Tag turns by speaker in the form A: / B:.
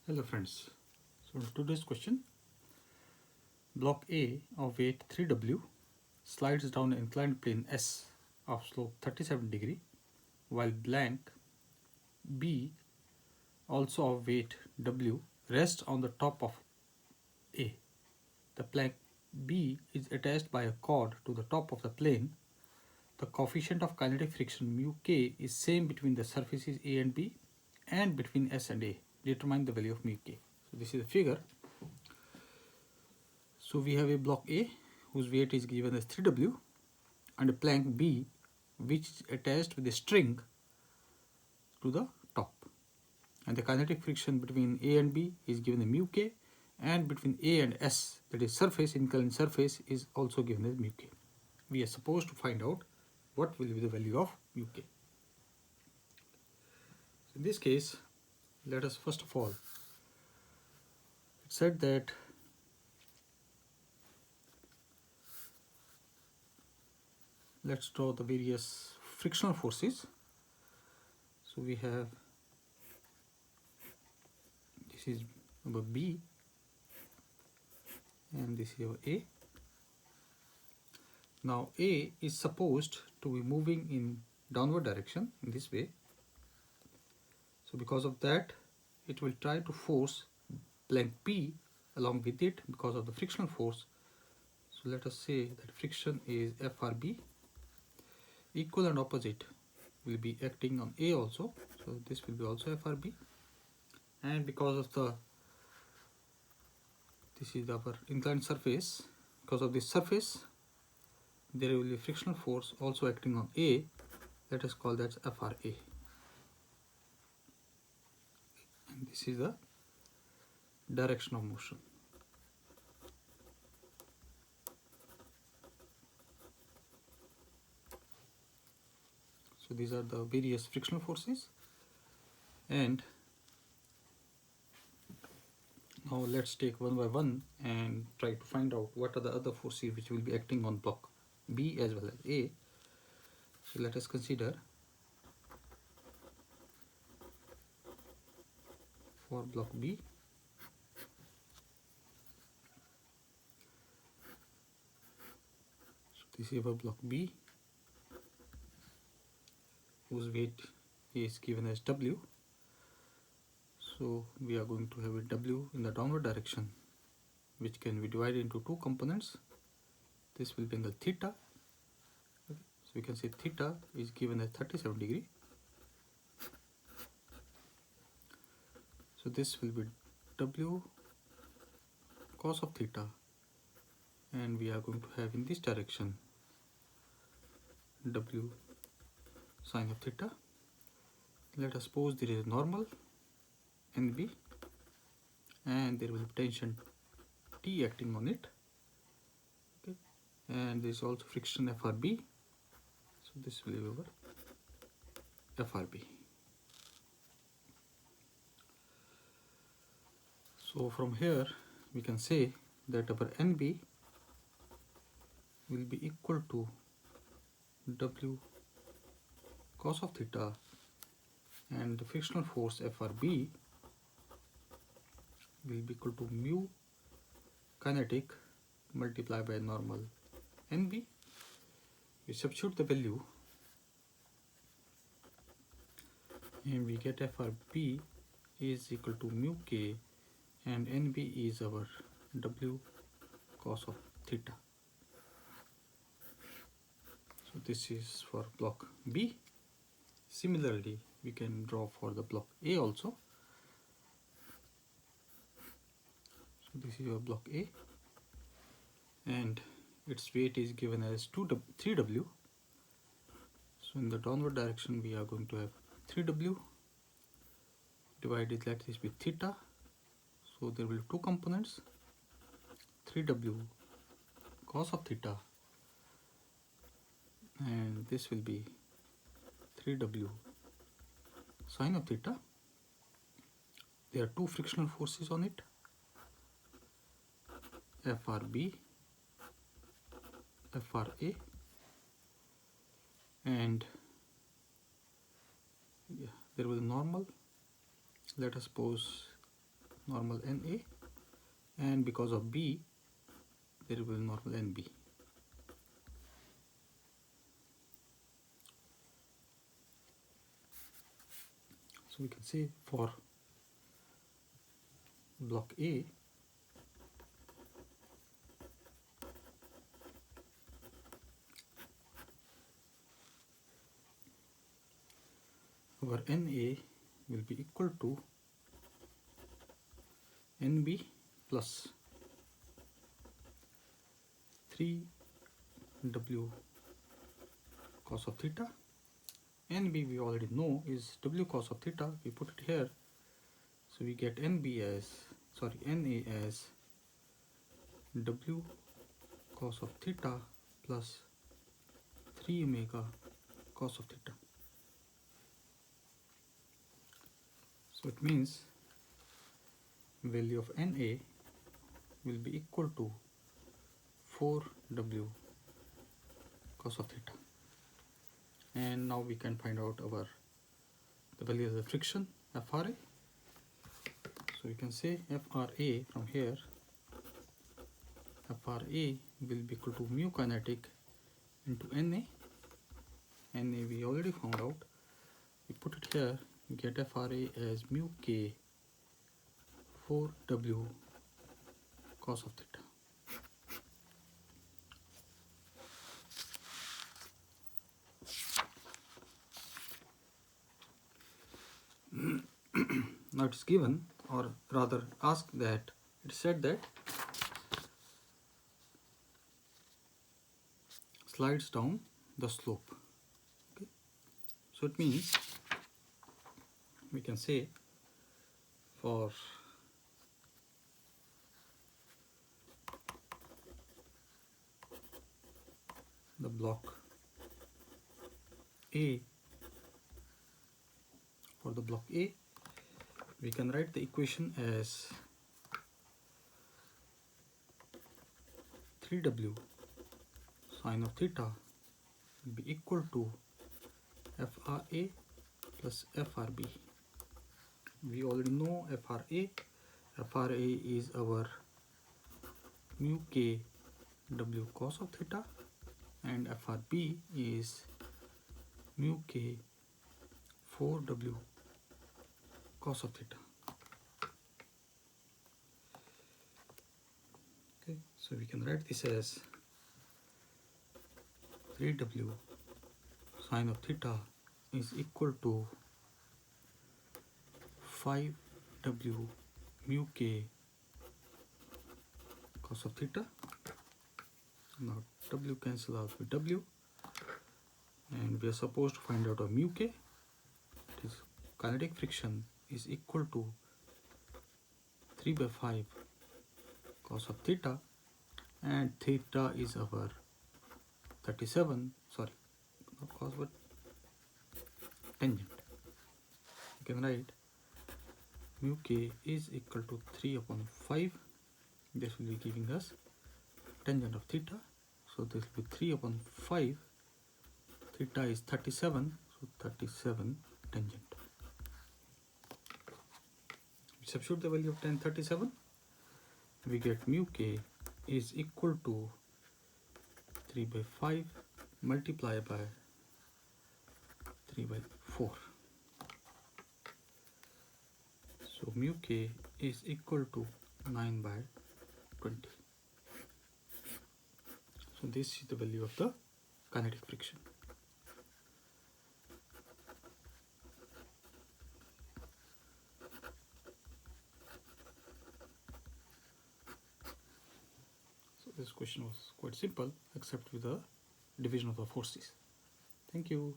A: Hello friends, so today's question, block A of weight 3W slides down an inclined plane S of slope 37 degree while blank B also of weight W rests on the top of A. The plank B is attached by a cord to the top of the plane. The coefficient of kinetic friction mu K is same between the surfaces A and B and between S and A. Determine the value of mu K. So this is a figure. So we have a block A whose weight is given as 3W and a plank B which is attached with a string to the top. And the kinetic friction between A and B is given as mu K, and between A and S, that is surface, inclined surface, is also given as mu K. We are supposed to find out what will be the value of mu K. So in this case, let us first of all, it said that let's draw the various frictional forces. So we have, this is our B and this is our A. Now A is supposed to be moving in downward direction in this way. So because of that, it will try to force blank P along with it because of the frictional force. So let us say that friction is FRB. Equal and opposite will be acting on A also. So this will be also FRB. And because of the, this is our inclined surface, because of this surface, there will be frictional force also acting on A. Let us call that FRA. And this is the direction of motion. So these are the various frictional forces, and now let's take one by one and try to find out what are the other forces which will be acting on block B as well as A. So let us consider for block B. So this is our block B whose weight is given as W. So we are going to have a W in the downward direction, which can be divided into two components. This will be angle theta. Okay. So we can say theta is given as 37 degree. So this will be W cos of theta, and we are going to have in this direction W sine of theta. Let us suppose there is a normal NB and there will be tension T acting on it. Okay. And there is also friction FRB. So this will be over FRB. So from here we can say that our NB will be equal to W cos of theta, and the frictional force FRB will be equal to mu kinetic multiplied by normal NB. We substitute the value and we get FRB is equal to mu K and NB is our W cos of theta. So this is for block B. Similarly, we can draw for the block A also. So this is your block A and its weight is given as 3W. So in the downward direction we are going to have 3W divided, let this be theta. So there will be two components, 3W cos of theta, and this will be 3W sine of theta. There are two frictional forces on it, FRB, FRA, and there will be normal. Let us suppose normal NA, and because of B there will be normal NB. So we can say for block A, our NA will be equal to NB plus 3W cos of theta. NB we already know is W cos of theta. We put it here, so we get NA as W cos of theta plus 3 omega cos of theta. So it means value of NA will be equal to 4W cos of theta. And now we can find out the value of the friction, FRA. So we can say FRA from here, FRA will be equal to mu kinetic into NA. NA we already found out. We put it here, we get FRA as mu K 4W cos of theta. Now it's given, or rather asked, that it said that slides down the slope. Okay, so it means we can say for the block A, we can write the equation as 3W sine of theta will be equal to FRA plus FRB. We already know FRA. FRA is our mu K W cos of theta, and FRB is mu K 4W cos of theta. Okay, so we can write this as 3W sine of theta is equal to 5W mu K cos of theta. Now W cancel out with W, and we are supposed to find out a mu K. It is kinetic friction is equal to 3 by 5 cos of theta, and theta is our 37, sorry, not cos but tangent. You can write mu K is equal to 3 upon 5. This will be giving us tangent of theta, so this will be 3 upon 5. Theta is 37, so 37 tangent. We substitute the value of tan 37, we get mu K is equal to 3 by 5 multiplied by 3 by 4. So mu K is equal to 9 by 20. So this is the value of the kinetic friction. So this question was quite simple, except with the division of the forces. Thank you.